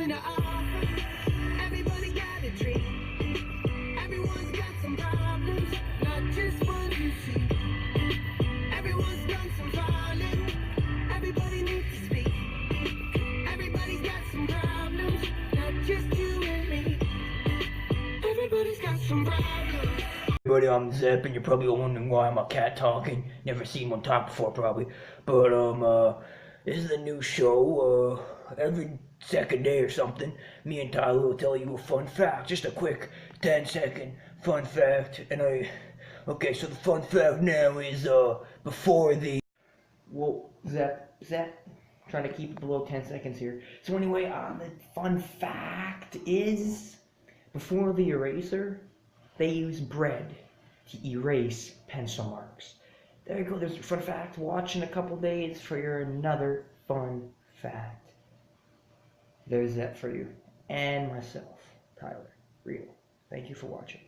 something to offer. Everybody got a dream. Everyone's got some problems, not just ones you see. Everyone's done some falling. Everybody needs to speak. Everybody's got some problems, not just you and me. Everybody's got some problems. Everybody, I'm Zepp, and you're probably wondering why I'm a cat talking. Never seen one talk before, probably. But this is a new show. Every second day or something, me and Tyler will tell you a fun fact. Just a quick 10-second fun fact. Okay, so the fun fact now is before the. Well, Zepp, trying to keep it below 10 seconds here. So anyway, the fun fact is, before the eraser, they use bread to erase pencil marks. There you go, there's your fun fact. Watch in a couple days for your another fun fact. There's that for you. And myself, Tyler Riedel. Thank you for watching.